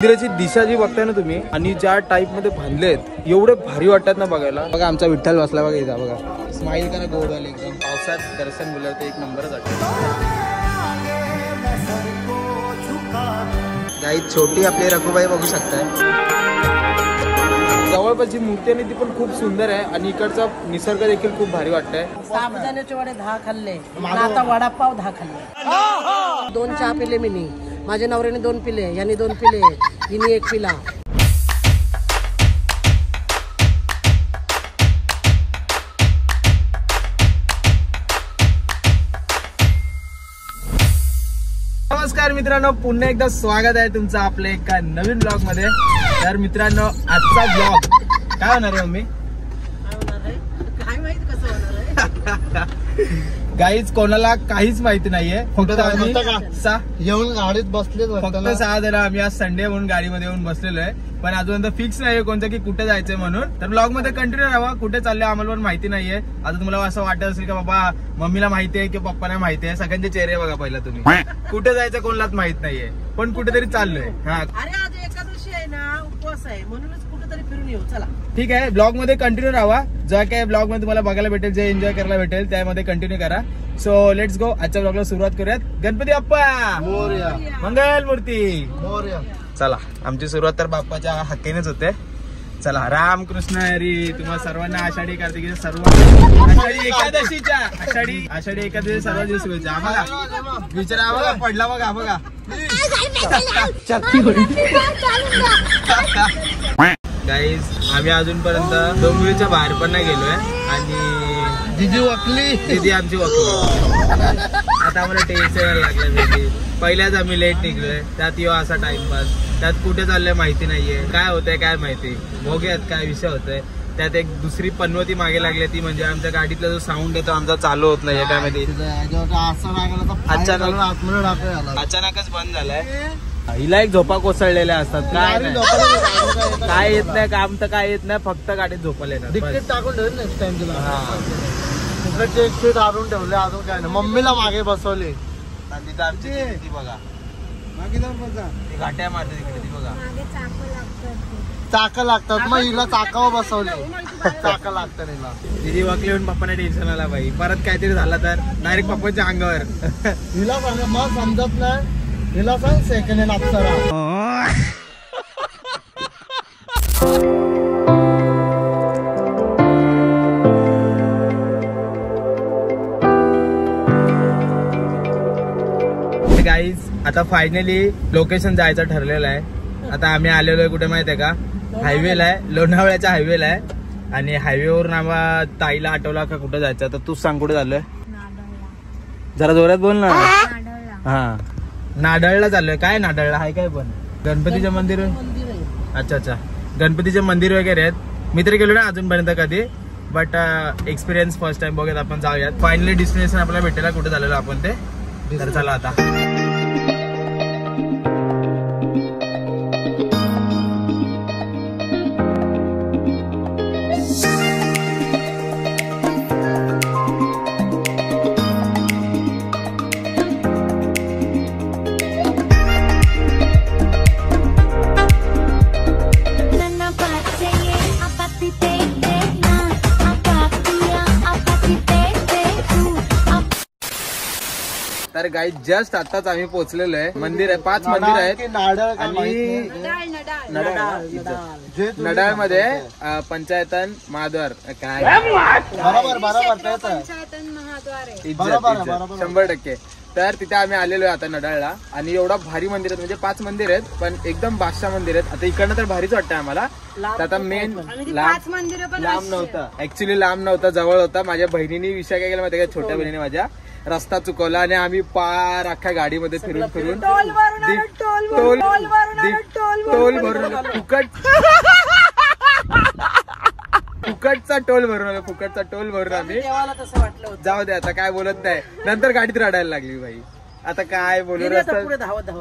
मंदिराची दिशा जी बघताय ना तुम्ही आणि ज्या टाइप मध्ये बांधलेत एवढे भारी वाटतात ना बघायला। बघा आमचा विठ्ठल बसला बघा इथं बघा, स्माइल करा गोडवाले एकदम। पावसात दर्शन मिळालं तर एक नंबरच वाटतं। गाईत छोटी आपली रघुबाई बघू शकताय। जवळपासची मूर्ती आणि ती पण खूप सुंदर आहे आणि इकडचा निसर्ग देखील खूप भारी वाटतंय। साबुदाण्याचे वडे 10 खाल्ले, आता वडापाव 10 खाल्ले। 2 चहा पिले मी, माझ्या नवऱ्याने 2 पिले, यांनी 2 पिले, हिने 1 पिला। नमस्कार मित्रांनो, पुन्हा एकदा स्वागत आहे तुमचं आपल्या एका नवीन ब्लॉग मध्ये। तर मित्रांनो आजचा ब्लॉग काय होणार आहे मम्मी? काय माहित कसं होणार आहे। गाईज कोणाला काहीच माहिती नाहीये, फक्त आम्ही येऊन गाडीत बसले, फक्त 6 जण आम्ही आज संडे म्हणून गाडीमध्ये येऊन बसलेलो आहे। पण अजून फिक्स नाहीये कोणतं की कुठे जायचंय म्हणून। तर ब्लॉग मध्ये कंटिन्यू राहा, कुठे चालले आम्हाला पण माहिती नाहीये। आता तुम्हाला असं वाटत असेल की बाबा मम्मीला माहिती आहे की पप्पाला माहिती आहे, सगळ्यांचे चेहरे बघा पहिला तुम्ही। कुठे जायचं कोणालाच माहित नाहीये, पण कुठेतरी चाललोय। हा अरे आज एकादशी आहे ना, उपवास आहे, म्हणूनच कुठेतरी फिरून येऊ चला। ठीक आहे, ब्लॉग मध्ये कंटिन्यू राहा। ज्या काय ब्लॉग मध्ये तुम्हाला बघायला भेटेल, जे एन्जॉय करायला भेटेल त्यामध्ये कंटिन्यू करा। सो लेट्स गो, आजच्या ब्लॉगला सुरुवात करूयात। गणपती बाप्पा मोरया, मंगल मूर्ती मोरया। चला आमची सुरुवात तर बाप्पाच्या हक्कीनेच होते। चला रामकृष्ण हरी, तुम्हाला सर्वांना आषाढी कार्तिकीच्या सर्व आषाढी एकादशीच्या आषाढी एकादशी सर्व शुभेच्छा। आम्हाला विचारा बघा पडला बघा बघा गाईज, आम्ही अजूनपर्यंत डोंबिवलीच्या बाहेर पण नाही गेलोय आणि दीदी आमची वकली। आता आम्हाला टेन्शन लागलं, पहिल्याच आम्ही लेट निघलोय, त्यात यो असा टाइमपास, त्यात कुठे चाललंय माहिती नाहीये, काय होतंय काय माहिती, बघूयात काय विषय होतोय। त्यात एक दुसरी पनवती मागे लागली, ती म्हणजे आमच्या गाडीतला जो साऊंड येतो आमचा चालू होत नाही काय माहिती, अचानकच बंद झालाय। हिला एक झोपा कोसळलेल्या असतात, काय येत नाही काम तर काय येत नाही, फक्त गाडीत झोपायला येणार। टाकून ठेवले नेक्स्ट टाइम तुला, तिकडे एक सीट आणून ठेवले, अजून काय नाही। मम्मीला मागे बसवले, तिथं आमची ती बघा मागे जाऊन बसा, घाट्या मारते तिकडे ती बघा, चाक लागतात, मग हिला चाकावर बसवले, चाक लागतात हिला। दिदी वाकली होऊन पप्पाने टेन्शन आला बाई, परत काहीतरी झालं तर डायरेक्ट पप्पाच्या अंगावर। हिला सांग, मग समजत नाही, हिला सांग सेकंड हँड अप्सरा। गाईज आता फायनली लोकेशन जायचं ठरलेलं आहे। आता आम्ही आलेलो आहे कुठे माहिती आहे का, हायवेला आहे, लोणावळ्याच्या हायवेला आहे। आणि हायवेवरून आम्हाला ताईला आठवला का कुठे जायचं, तर तूच सांग कुठे चाललोय, जरा जोरात बोल ना। हा नाडळला चाललोय। काय नाडळला आहे काय पण गणपतीचे मंदिर? अच्छा, गणपतीचे मंदिर वगैरे आहेत। मी तरी गेलो ना अजूनपर्यंत कधी, बट एक्सपिरियन्स फर्स्ट टाइम बघूयात आपण, जाऊयात। फायनली डेस्टिनेशन आपल्याला भेटेल कुठे झालेलं आपण ते, तर चला आता। तर गाईज जस्ट आताच आम्ही पोहोचलेलो आहे। मंदिर आहे, 5 मंदिर आहेत आणि नडाळ मध्ये पंचायतन महाद्वार काय इज्जत 100%। तर तिथे आम्ही आलेलो आहे आता नडाळला, आणि एवढा भारी मंदिर आहेत, म्हणजे 5 मंदिर आहेत पण एकदम बादशाह मंदिर आहेत। आता इकडनं तर भारीच वाटतंय आम्हाला। आता मेन लांब नव्हता, ऍक्च्युली लांब नव्हता, जवळ होता। माझ्या बहिणीने विषय काय केला माहिती का, छोट्या बहिणीने माझ्या रस्ता चुकवला आणि आम्ही पार अख्ख्या गाडीमध्ये फिरून टोल भरून फुकटचा टोल भरून आम्ही, जाऊ दे आता काय बोलत नाही। नंतर गाडीत रडायला लागली बाई, आता काय बोलू, रस्ता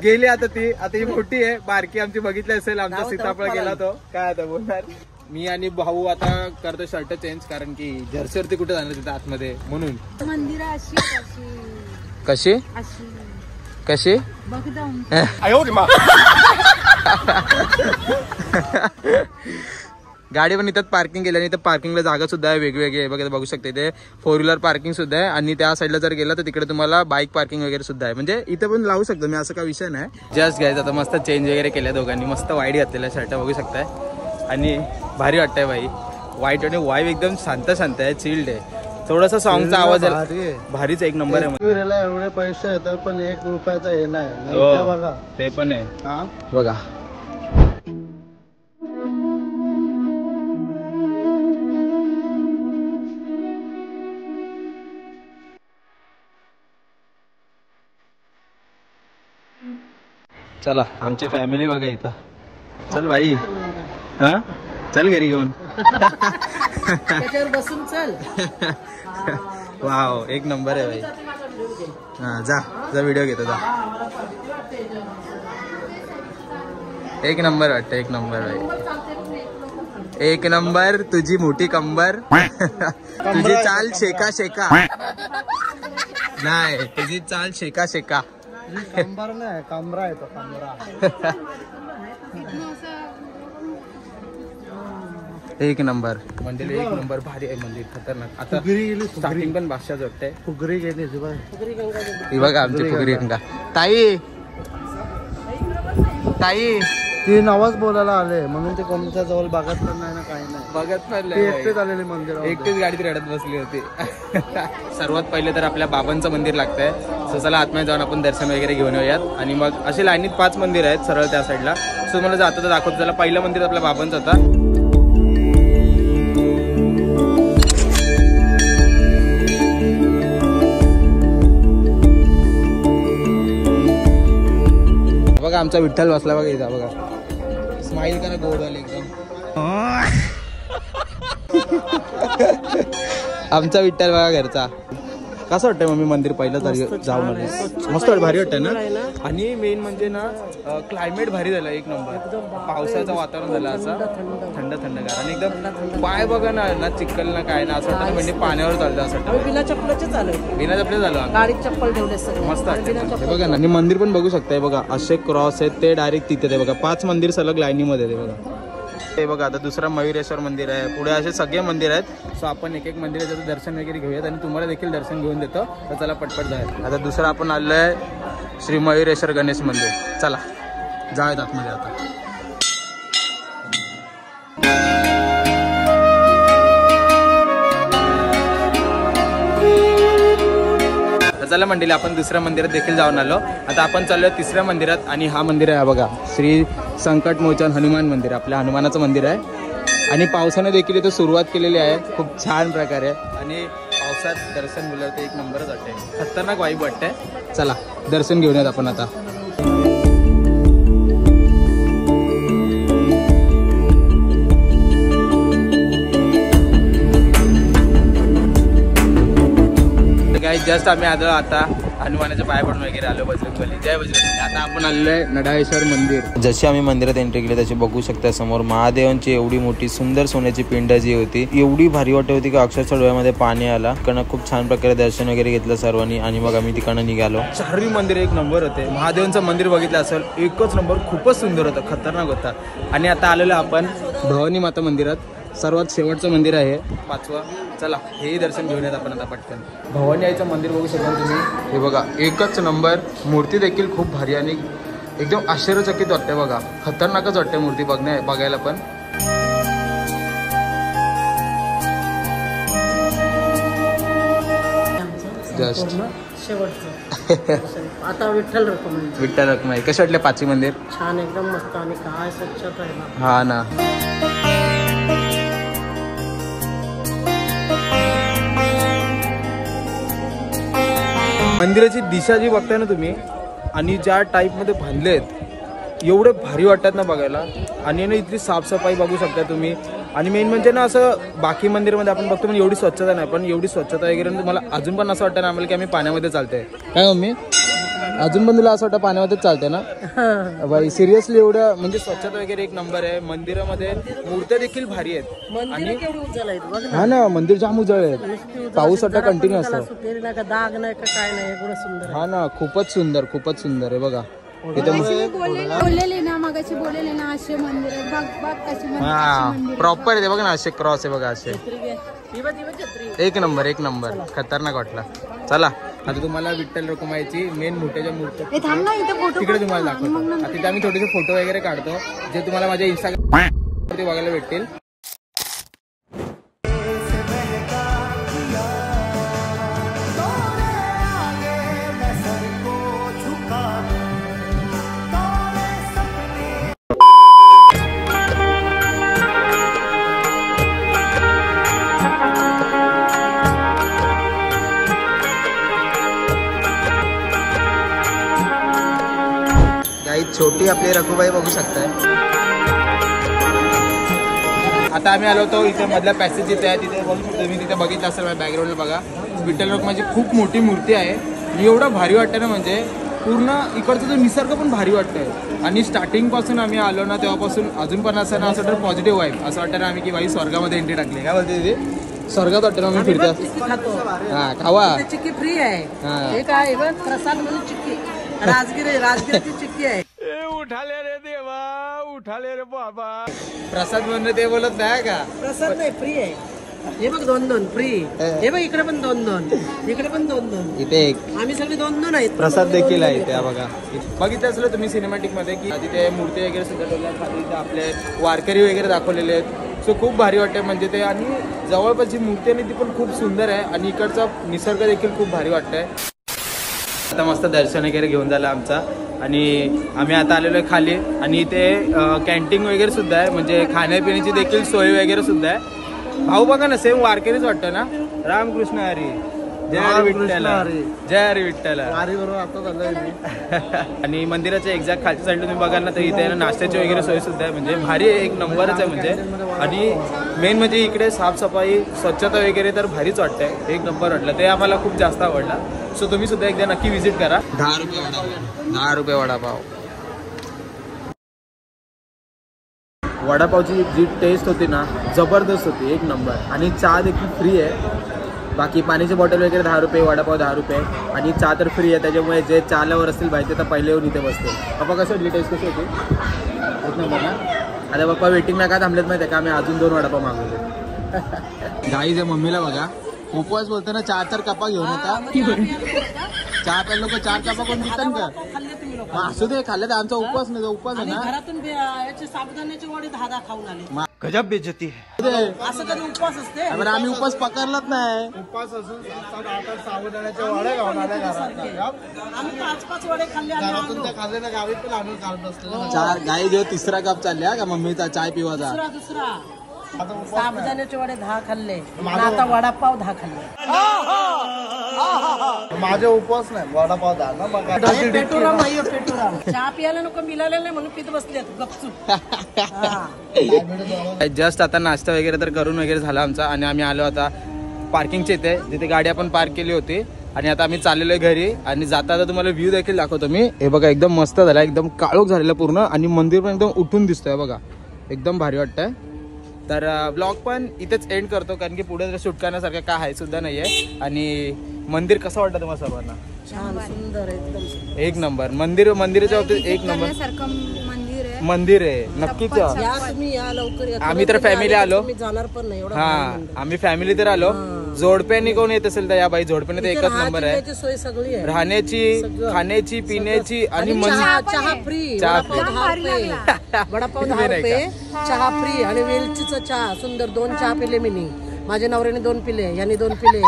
गेली आता ती ही मोठी आहे, बारकी आमची बघितली असेल, आमचा सीताफळ गेला तो, काय आता बोलणार। मी आणि भाऊ आता करतो शर्ट चेंज, कारण की जर्सीवरती कुठे जाणार तिथे आतमध्ये, म्हणून। मंदिर कशी गाडी पण इथं पार्किंग केली आणि इथं पार्किंगला जागा सुद्धा आहे वेगवेगळी आहे बघा, बघू शकता इथे 4 व्हीलर पार्किंग सुद्धा आहे आणि त्या साईडला जर गेला तर तिकडे तुम्हाला बाईक पार्किंग वगैरे सुद्धा आहे, म्हणजे इथं पण लावू शकतो मी, असं काय विषय नाही. जस्ट घ्यायचं आता मस्त चेंज वगैरे केल्या दोघांनी, मस्त वाईट घातलेल्या शर्ट बघू शकताय आणि भारी वाटतंय भाई. वाईट आणि वाईब एकदम शांत शांत आहे, चिल्ड आहे. थोडासा सॉंगचा आवाज भारीच एक नंबर आहे. एवढे पैसे येतात पण 1 रुपयाचा हे नाही बघा, ते पण आहे बघा. चला आमची फॅमिली बघा इथं. चल भाई, हा चल घरी घेऊन. त्याच्यावर बसून चल. वाव एक नंबर आहे भाई. हा जा जा व्हिडिओ घेतो जा. एक नंबर वाटतं, एक नंबर भाई, एक नंबर. तुझी मोठी कंबर, तुझी चाल शेका शेका, नाही तुझी चाल शेका शेका. कंबर नाही कमरा आहे तो, कमरा. एक नंबर मंदिर, एक नंबर भारी आहे मंदिर, खतरनाक. आता स्टार्टिंग पण बादशाह वाटतंय. फुगरी गेली ही बघा आमची फुगरी गंगा. ताई ताई ती नवाज बोलायला आले म्हणून ते कोणत्या जवळ बघत पण नाही ना, काही नाही बघत पण एकटेच आलेले मंदिर, एकटेच गाडीत रडत बसली होती. सर्वात पहिले तर आपल्या बाबांचं मंदिर लागतंय. सो चला आतमध्ये जाऊन आपण दर्शन वगैरे घेऊन येऊयात आणि मग असे लाईनीत 5 मंदिर आहेत सरळ त्या साईडला. सो मला जातो तर दाखवतो. त्याला पहिलं मंदिर आपल्या बाबांचं होता. बघा आमचा विठ्ठल बसला बघा इथं बघा. स्माइल करा गोड वाले एकदम. आमचा विठ्ठल बघा घरचा. कसं वाटतंय मम्मी मंदिर पहिलं तरी जाऊन आले? मस्त भारी वाटतंय ना. आणि मेन म्हणजे ना क्लायमेट भारी झालं एक नंबर. पावसाचं वातावरण झालं असं थंड थंडगार आणि एकदम पाय बघा ना चिखल ना काय ना असं वाटतं म्हणजे पाण्यावर चालतं असं वाटतं. बिना चप्पलचे चालू, बिना चप्पल झालं, गाडीत चप्पल ठेवले सगळं मस्त वाटतं बघा ना. आणि मंदिर पण बघू शकताय बघा, असे क्रॉस आहेत ते डायरेक्ट तिथे ते बघा. 5 मंदिर सलग लाईनीमध्ये ते बघा. हे बघा आता दुसरा मयुरेश्वर मंदिर आहे. पुढे असे सगळे मंदिर आहेत. सो आपण एक एक मंदिराचं दर्शन वगैरे घेऊयात आणि तुम्हाला देखील दर्शन घेऊन देतो. तर चला पटपट जाऊयात. आता दुसरा आपण आलोय श्री मयुरेश्वर गणेश मंदिर. चला जाऊयात आतमध्ये आता. चला मंडळी आपण दुसऱ्या मंदिरात देखील जाऊन आलो. आता आपण चाललोय तिसऱ्या मंदिरात आणि हा मंदिर आहे बघा श्री संकट मोचन हनुमान मंदिर. आपल्या हनुमानाचं मंदिर आहे आणि पावसाने देखील इथं सुरुवात केलेली आहे खूप छान प्रकारे. आणि पावसात दर्शन बोललं तर एक नंबरच वाटतंय, खतरनाक वाईब वाटतंय. चला दर्शन घेऊन येत आपण आता. जस्ट आम्ही आलो आता हनुमानाच्या पाया पडून वगैरे आलो बजरंगबली. जय बजरंगबली. आता आपण आलोय नडाळेश्वर मंदिर. जशी आम्ही मंदिरात एंट्री केली तशी बघू शकता समोर महादेवांची एवढी मोठी सुंदर सोन्याची पिंड जी होती एवढी भारी वाटत होती की अक्षरशः डोळ्यामध्ये पाणी आला. तिकडनं खूप छान प्रकारे दर्शन वगैरे घेतलं सर्वांनी आणि मग आम्ही तिकडनं निघालो. चारही मंदिर एक नंबर होते. महादेवांचं मंदिर बघितलं असेल एकच नंबर, खूपच सुंदर होतं, खतरनाक होता. आणि आता आलेलो आपण भवानी माता मंदिरात. सर्वात शेवटचं मंदिर आहे 5वं. चला हेही दर्शन घेऊन येत आपण आता पटकन. भवानी आईचं मंदिर बघू शकाल तुम्ही. हे बघा एकच नंबर. मूर्ती देखील खूप भारी आणि एकदम आश्चर्यचकित वाटते बघा. खतरनाकच वाटते मूर्ती बघायला पण. जस्ट शेवटचं. आता विठ्ठल रखुमाई. विठ्ठल रखुमाई कसे वाटले 5वी मंदिर? छान एकदम मस्त आणि काय स्वच्छता आहे ना. हा ना. मंदिराची दिशा जी बघताय ना तुम्ही आणि ज्या टाईपमध्ये बांधलेत एवढे भारी वाटतात ना बघायला. आणि ना इथली साफसफाई बघू शकता तुम्ही. आणि मेन म्हणजे ना असं बाकी मंदिरमध्ये आपण बघतो म्हणजे एवढी स्वच्छता नाही, पण एवढी स्वच्छता वगैरे मला अजून पण असं वाटतं ना आम्हाला की आम्ही पाण्यामध्ये चालतंय. काय मम्मी अजून पण तुला असं वाटतं पाण्यामध्येच चालतंय ना बाई? सिरियसली एवढं म्हणजे स्वच्छता वगैरे एक नंबर आहे. मंदिरामध्ये मूर्त्या देखील भारी आहेत आणि हा ना मंदिर जाम उजळ आहेत. पाऊस आता कंटिन्यू असतो. दाग नाही का काय नाही, एवढं सुंदर. हा ना खूपच सुंदर, खूपच सुंदर आहे बघा. बोललेले ना मगाशी बोललेले ना असे मंदिर आहेत. बघ कशी मंदिर प्रॉपर आहे बघा ना, असे क्रॉस आहे बघा असे. एक नंबर खतरनाक वाटला. चला आता तुम्हाला विठ्ठल रखुमाईची मेन मोठ्याच्या मूर्ती तिकडे तुम्हाला दाखवतो. तिथे आम्ही थोडेसे फोटो वगैरे काढतो जे तुम्हाला माझ्या इंस्टाग्राम वरती बघायला भेटतील. छोटी आपली रखुबाई बघू शकताय. आता आम्ही आलो होतो इथे मधल्या पॅसेज जिथे आहे तिथे बघू शकतो मी. तिथे बघितलं असेल बॅकग्राऊंडला बघा विठ्ठल रखुमाईची खूप मोठी मूर्ती आहे. एवढं भारी वाटतं ना, म्हणजे पूर्ण इकडचा जो निसर्ग पण भारी वाटतंय. आणि स्टार्टिंग पासून आम्ही आलो ना तेव्हापासून अजून पण असं ना, असं वाटतं पॉझिटिव्ह वाईब. असं वाटतं ना आम्ही की बाई स्वर्गामध्ये एंट्री टाकली. काय बोलते तिथे स्वर्गात वाटतं ना आम्ही फिरतो. हा खावा चिक्की फ्री आहे. हे काय प्रसाद म्हणून चिक्की राजगिरीची चिक्की आहे. उठाले रे देवा, उठाले रे बाबा. प्रसाद म्हणून ते बोलत नाही का? प्रसाद नाही, फ्री आहे. हे बघ 2-2 फ्री. हे बघ इकडे पण 2-2, इकडे पण 2-2. इथे एक आम्ही सगळे 2-2 आहेत. प्रसाद देखील आहे त्या बघा. बघितलं असलं तुम्ही सिनेमॅटिक मध्ये की तिथे मूर्ती वगैरे सुद्धा ठेवल्या खाली. आपले वारकरी वगैरे दाखवलेले आहेत. सो खूप भारी वाटते म्हणजे ते. आणि जवळपास जी मूर्ती आहे ती पण खूप सुंदर आहे. आणि इकडचा निसर्ग देखील खूप भारी वाटतंय. आता मस्त दर्शन वगैरे घेऊन झालं आमचा आणि आम्ही आता आलेलो आहे खाली. आणि इथे कॅन्टीन वगैरे सुद्धा आहे, म्हणजे खाण्यापिण्याची देखील सोय वगैरे सुद्धा आहे. भाऊ बघा ना सेम वारकरीच वाटतं ना. रामकृष्ण हरी, जय हरी विठ्ठल, जय हरी विठ्ठल. आणि मंदिराच्या एक्झॅक्ट खालच्या साईडला तुम्ही बघाल ना तर इथे नाश्त्याची वगैरे सोय सुद्धा आहे. म्हणजे भारी एक नंबरच आहे म्हणजे. आणि मेन म्हणजे इकडे साफसफाई स्वच्छता वगैरे तर भारीच वाटतंय. एक नंबर वाटलं, ते आम्हाला खूप जास्त आवडला. सो तुम्ही सुद्धा एकदा नक्की विजिट करा. 10 रुपये वडापाव, 10 रुपये वडापाव. वडापावची जी टेस्ट होती ना जबरदस्त होती, एक नंबर. आणि चहा देखील फ्री आहे. बाकी पाण्याची बॉटल वगैरे 10 रुपये, वडापाव 10 रुपये आणि चहा तर फ्री आहे. त्याच्यामुळे जे चाल्यावर असतील बाई ते तर पहिले येऊन इथे बसते. पप्पा कसं होती टेस्ट कशी होती? एक नंबर ना. आता पप्पा वेटिंगला काय थांबलेत माहिती आहे का? आम्ही अजून 2 वडापाव मागवले. गाईज मम्मीला बघा उपवास बोलताना 4 कपा घेऊन होता. चहा प्यायला लोक 4 कपा कोण देतात का? असू दे, खाल्ले तर आमचा उपवास नाही. उपवास आहे ना. घरातून साबुदाण्याचे वडे 10 खाऊन आले. गजब बेइज्जती असं कधी उपवास असते? आम्ही उपवास पकडलाच नाही. उपवास असून 7-8 साबुदाण्याचे वडे खाऊन आले घरात. आम्ही 5-5 वडे खाल्ले. खाल्ले ना गावी पण आम्ही खात असतो. 4 गाई जो 3रा कप चालल्या का मम्मीचा चाय पिवाचा. दुसरा साबुदाण्याचे वडे 10 खाल्ले. आता वडापाव 10 खाल्ले. माझे उपवास नाही, वडापाव 10 ना. बघा पेटुराम नाही, पेटुराम चहा पियाला नको मिळालेलं नाही म्हणून पित बसले गपचूप. जस्ट आता नाश्ता वगैरे तर करून वगैरे झाला आमचा. आणि आम्ही आलो आता पार्किंगच्या इथे जिथे गाडी आपण पार्क केली होती. आणि आता आम्ही चाललेलो आहे घरी. आणि जाता आता तुम्हाला व्ह्यू देखील दाखवतो मी. हे बघा एकदम मस्त झाला, एकदम काळोख झालेला पूर्ण. आणि मंदिर पण एकदम उठून दिसतोय बघा, एकदम भारी वाटतंय. तर ब्लॉग पण इथेच एंड करतो कारण की पुढे शूट करण्यासारखं काय आहे सुद्धा नाहीये. आणि मंदिर कसं वाटतं तुम्हाला सर्वांना? छान, सुंदर, एकदम एक नंबर. मंदिराच्या बाबतीत एक नंबर मंदिर आहे. नक्कीच या लवकर. आम्ही तर फॅमिली आलो. जाणार पण नाही. हा आम्ही फॅमिली तर आलो. जोडप्यानी कोण येत असेल तर या बाई जोडप्याने तर एकच नंबर आहे. सोय सगळी आहे, राहण्याची, खाण्याची, पिण्याची आणि चहा फ्री. वडापाव 10 रुपये, चहा फ्री. आणि वेलचीचा चहा सुंदर. 2 चहा पिले मी. माझ्या नवऱ्याने 2 पिले, यांनी 2 पिले,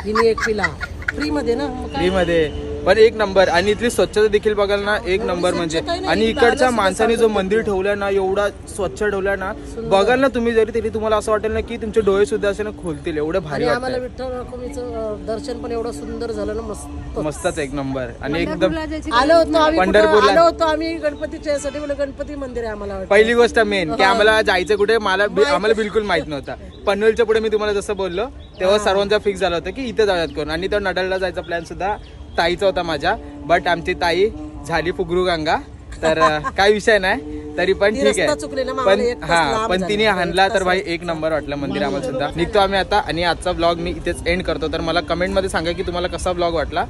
हिने 1 पिला. फ्री मध्ये ना, फ्री मध्ये पण एक नंबर. आणि इथली स्वच्छता देखील बघाल ना एक नंबर म्हणजे. आणि इकडच्या माणसाने जो मंदिर ठेवलाय ना एवढा स्वच्छ ठेवलाय ना, बघाल ना तुम्ही जरी तरी तुम्हाला असं वाटेल ना की तुमचे डोळे सुद्धा असे ना खोलतील, एवढं भारी वाटतं. आम्हाला विठ्ठल रखुमाईचं दर्शन पण एवढं सुंदर झालं ना, मस्त मस्तच एक नंबर. आणि एकदम आलो होतो आम्ही, पंढरपूरला आलो होतो आम्ही गणपतीच्या साठी. गणपती मंदिर आहे आम्हाला. पहिली गोष्ट मेन की आम्हाला जायचं कुठे आम्हाला बिलकुल माहित नव्हतं. पनवेलच्या पुढे मी तुम्हाला जसं बोललो तेव्हा सर्वांचा फिक्स झाला होता की इथे जाऊयात करून. आणि तो नडलला जायचा प्लॅन सुद्धा ताईचा होता माझ्या. बट आमची ताई झाली फुगरू गंगा, तर काय विषय नाही. तरी पण ठीक आहे. पण तिने हाणला तर भाई एक नंबर वाटलं मंदिर आम्हाला सुद्धा. निघतो आम्ही आता. आणि आजचा ब्लॉग मी इथेच एंड करतो. तर मला कमेंट मध्ये सांगा की तुम्हाला कसा ब्लॉग वाटला.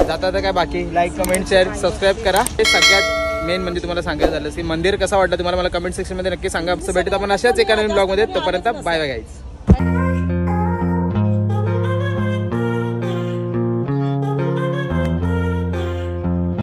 जाता काय बाकी लाईक कमेंट शेअर सबस्क्राईब करा. हे सगळ्यात मेन म्हणजे तुम्हाला सांगायचं झालं की मंदिर कसं वाटलं तुम्हाला मला कमेंट सेक्शन मध्ये नक्की सांगा. भेटत आपण अशाच एका नवीन ब्लॉग मध्ये. तोपर्यंत बाय बाय गाईज.